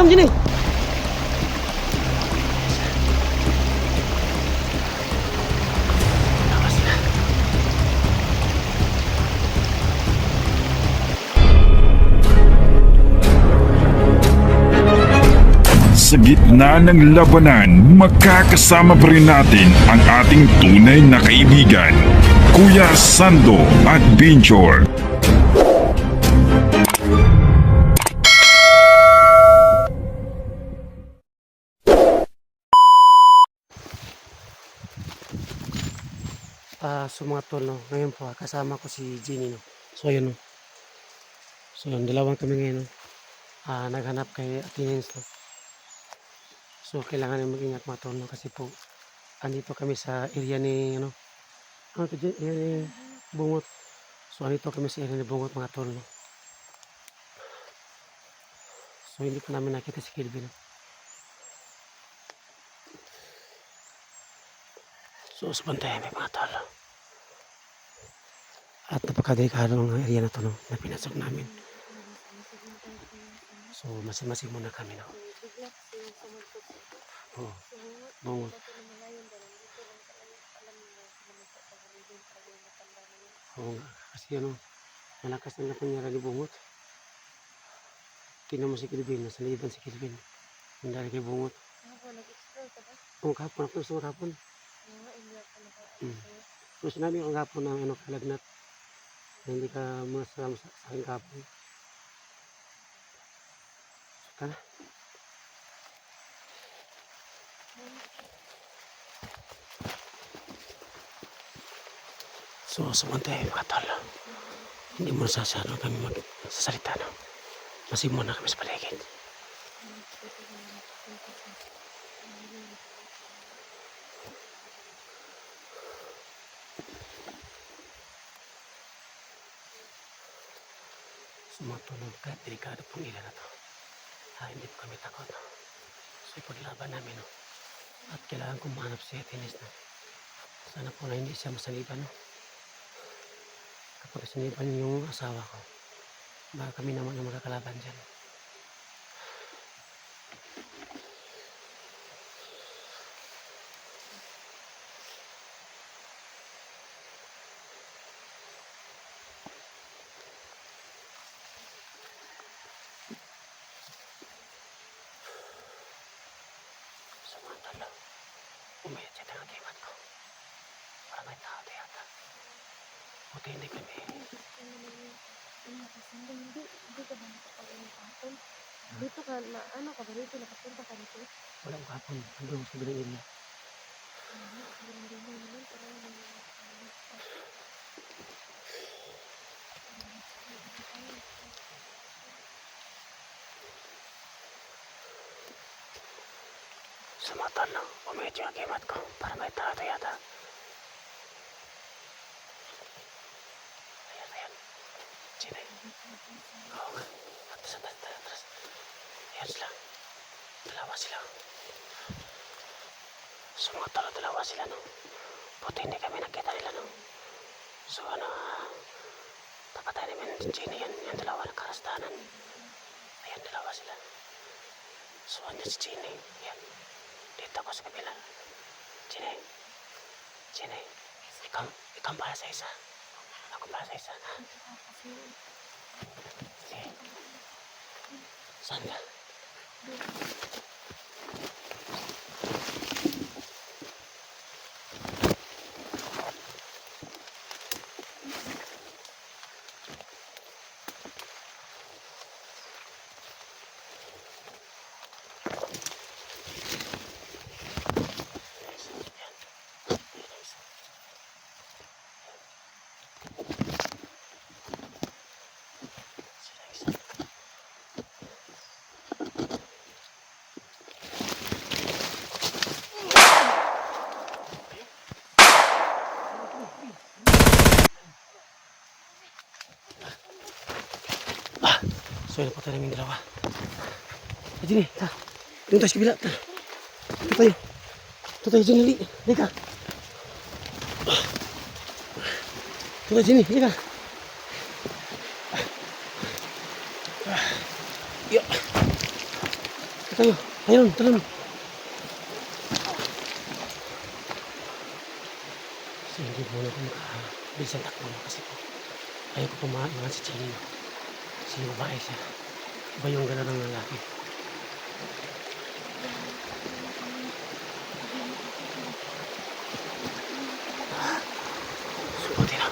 Tawon Jenny. Sa gitna ng labanan, makakasama pa rin natin ang ating tunay na kaibigan, Kuya Sando Adventure. So mga tol, no, ngayon po kasama ko si Jenny, no. So yun, no. So yun, dalawan kami ngayon, no. Naghanap kay Athenians, no. So kailangan na mag-ingat mga tol, no, kasi po andito kami sa area ni ano to, area ni Bungot. So andito kami sa area ni Bungot mga tol, no. So hindi ko namin nakita si Kelvin, no. So sabantayan may mga tol. At napakadelikado ng area na to, no, na pinasok namin. So masin-masin muna kami, no. Oo, Bungot. Oo nga, kasi malakas na napangyara ni Bungot. Tingnan mo si Kelvin, nasa liban si Kelvin. Hindi dahil kay Bungot. Oo, kahapon ako gusto kahapon. So sinabi ko kahapon na kalagnat. Na hindi ka masama sa akin kahapon. So tara. So sumantay mga tol. Hindi mo nasasano kami magsasalita, no. Masin muna kami sa paligid. Sumatulog kahit delikado pong ila na to. Hindi po kami takot, no. So ipaglaban namin, no. At kailangan kong mahanap si Athenians, no. Sana po na hindi siya masaliban, no. Kapag siniban yung asawa ko, baka kami naman ang magkakalaban dyan. Sumantala, umayat siya ng akimat ko. Para may tao yata. Buti hindi kami. Hindi ka ba nakapag-uwi kahapon? Dito ka na, ano ka ba dito? Nakapunta ka dito? Walang kahapon. Andun sa bilang area. Sumantala, umayat yung akimat ko. Para may tao yata. Ayan. Sino yun? Oo nga. Atras. Ayan sila. Dalawa sila. Sumatalo, dalawa sila, no. Buti hindi kami nakita nila, no. So tapatay namin si Jenny yan. Yung dalawa ng karastanan. Ayan, dalawa sila. So andyan si Jenny. Ayan. Dito ako sa kabila. Jenny. Ikaw para sa isa. Ako para sa isa. Sige. Saan ka? So yun po tayo namin dalawa. Jenny, ta. Doon tayo sa kabila. Ta. Ito tayo, Jenny. Lika. Ito tayo, Jenny. Lika. Yo. tayo. Ayun, talon. So, hindi muna ako makabilis ang takbo no, kasi po, ayaw ko pumaiwan si Jenny. No? Kasi babae siya. Iba yung gano'n ng lalaki. Subuti na.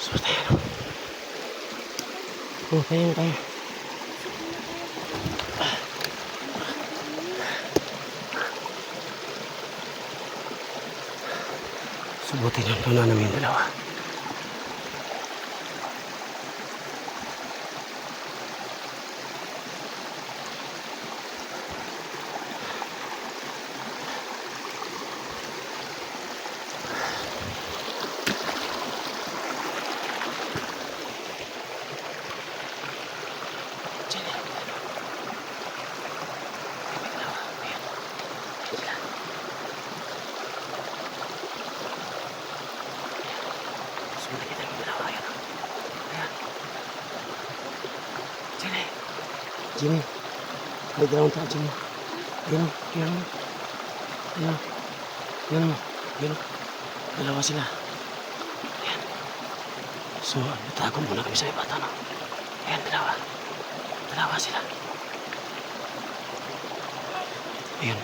So, tayo. Oh, tayo, tayo. Subutin yung tuna namin yung dalawa. Jimmy, may dalawang tao, Jimmy. Yan o, yan o. Yan o. Yan o. Yan o. Dalawa sila. Ayan. So, natago muna kami sa ibata, no? Ayan, dalawa. Dalawa sila. Ayan.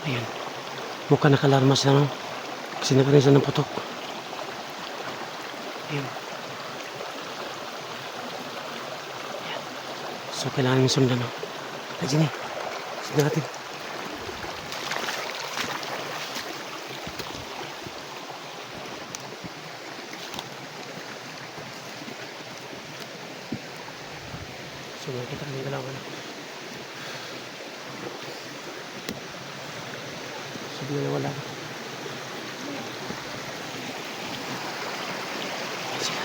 Ayan. Mukhang nakalarma sila, no? Kasi nagkaroon sila ng putok. Ayan. So, kailangan namin sundan, no? Ay, Jenny. Sundan natin. So, nakikita kami dalawa, no? So, di na wala. Ayan sila.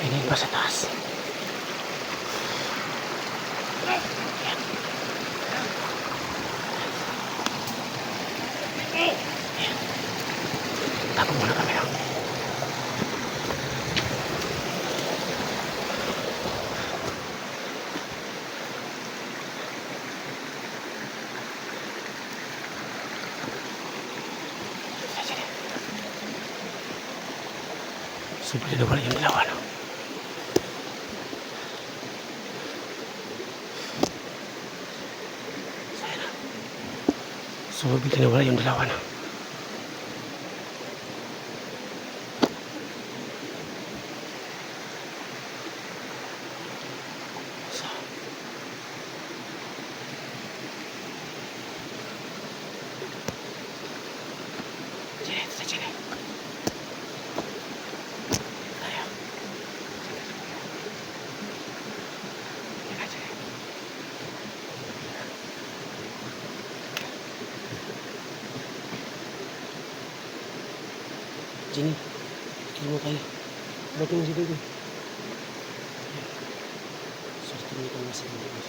Ayun pa sa taas. Tago muna kami, no? Sulit na wala yung dalawa, no? Sayang na. Sulit na wala yung dalawa, no? Jenny, kaya mo kayo. Bakit mo si Baby? Sorry, tingin ko na si Baby.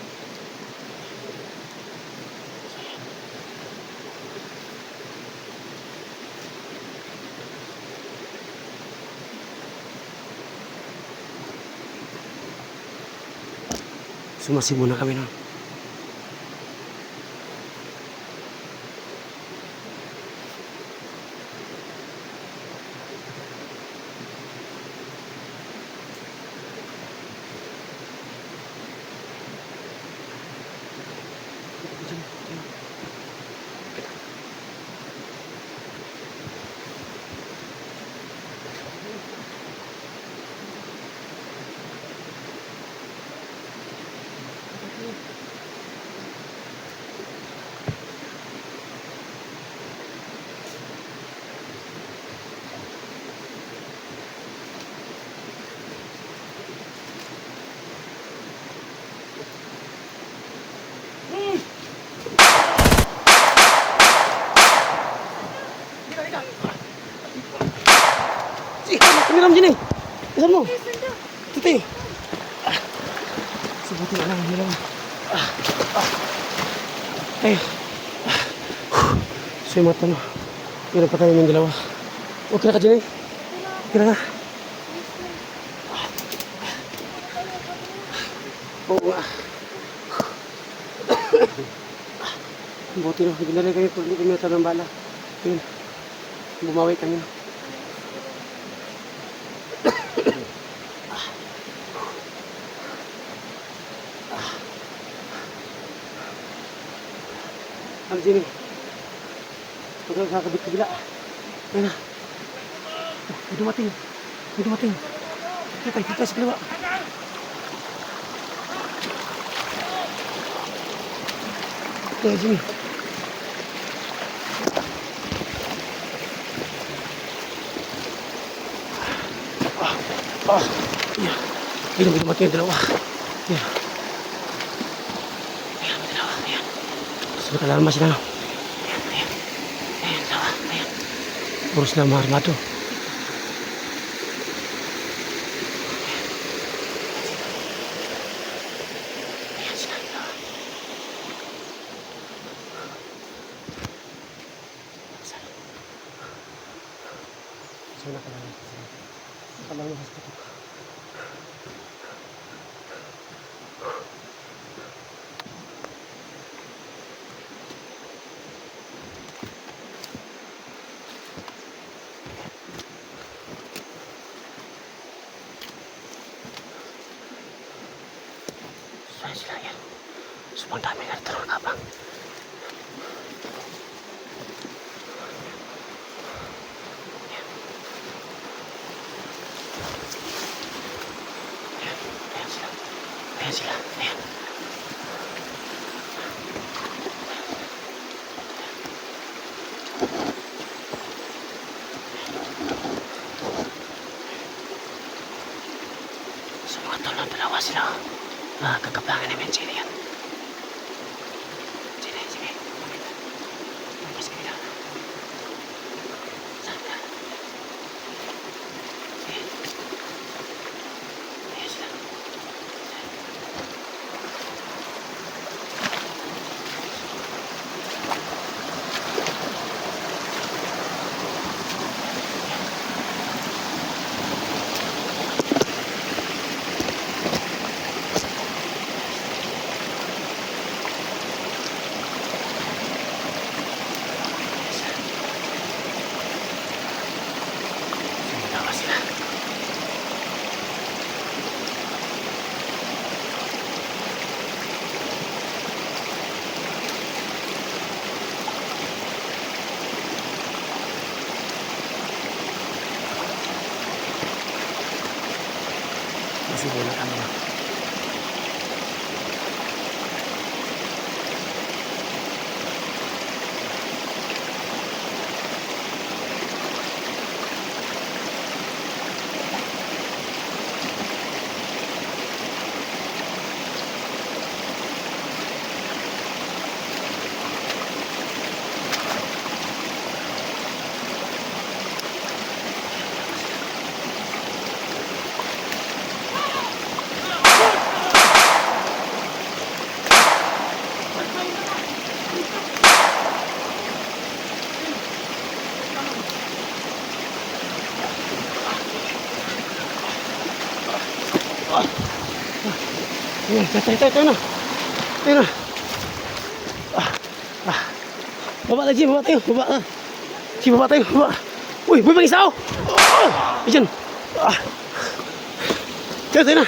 Sumasi muna kami, no? Kamiram Jenny. Isan mo? Tuti. Subuti na lang. Ayo. So yung mga talo. Meron pa tayo yung dalawa. Okay na ka dyan eh. Okay na ka. Oo nga. Buti no. Ginalay kami kung hindi kami ng bala. Yun. Bumawi kami no. Ano dyan eh. Huwag kang kakabit-kabila. Ayan na. Oh, may dumating. May dumating. Kita sa kaliwa. Ayan, Jimmy. Ayan. Ayan, may dumating yung dalawa. Ayan. Ayan, may dalawa. Ayan. Gusto nakalarma sila, no? Puro sila mga armado. Ayan sila. So nakalala sila. Nakalala sa hospital. Saan sila yan? Sobrang dami na ito ng kapang. Ayan sila. Ayan sila. Ayan. Sa mga tolong dalawa sila. Kagabangan namin sila yan. Sige. Mas kami lang. Saan ka? Ayan sila. Dalawa sila. Nasibulan kami na. Ayan, tayo na. Tayo na. Baba na, Jim. Baba tayo. Baba na. Jim, baba tayo. Baba. Uy, may mga isa, oh. Ayan. Tayo na.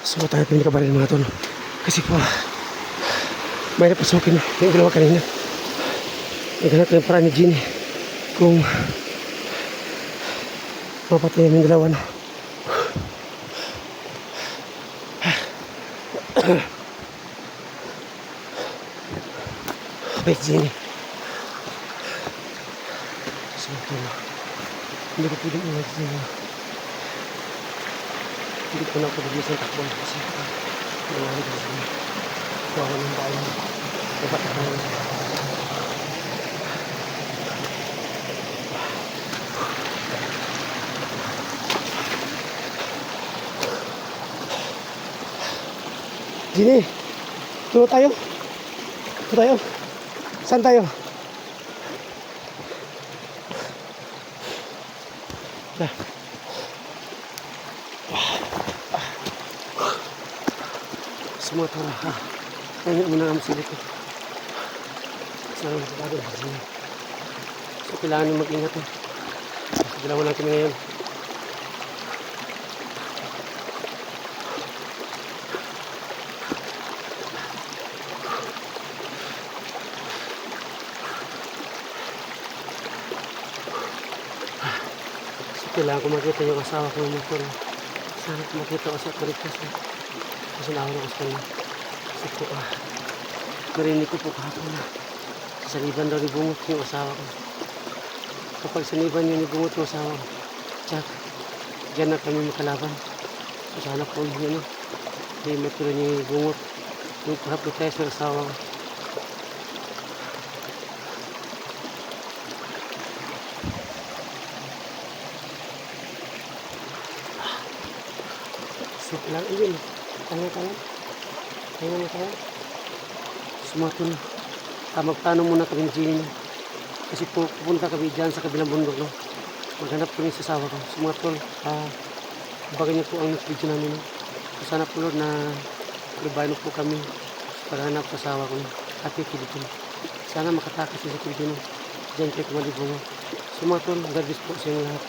So, tayo pinakabalin mga tol. Kasi po, may napasukin yung dalawa kanina. Naghanap ko yung parang ni Ginny kung mapatay yung dalawa na. Wait, Ginny. So, ito na. Hindi ko pwedeng ingat Ginny. Hindi ko na ako nag-isang takbo kasi nangyari ko Ginny. Bawa ng bahay mo. Dapat ako Gini, tulo tayo. Tulo tayo. Saan tayo? Ah. Sumatara. Ayun muna ang silip ko. Saan ang bagay? So, kailangan nyo mag-ingat eh. Dalawa lang kami ngayon. So, kailangan ko makita yung asawa ko ng motor. Sana ko makita ko sa kurikas eh. Kasi naawin ako sa kanya. Kasi po, narinig ko po kahapon na saniban daw ni Bungot yung asawa ko. Kapag saniban yun ni Bungot yung asawa ko, tsak, dyan na kami makalaban. So, sana po yun, hindi matulad ni Bungot yung pahaplotes ng asawa ko. So, lang yun. Kaya. Sumatol. Magtanong muna kami ni Jenny. Kasi po, pupunta kami dyan sa kabilang bundok. No? Maghanap kami sa asawa ko. Sumatol. Baga niya po ang video namin. No? So, sana po Lord na libayan po kami sa paghanap sa asawa ko. No? At yung Pilipino. Sana makatakas sa Pilipino. Diyan kayo kumalibong. Sumatol. God bless po sa inyo lahat.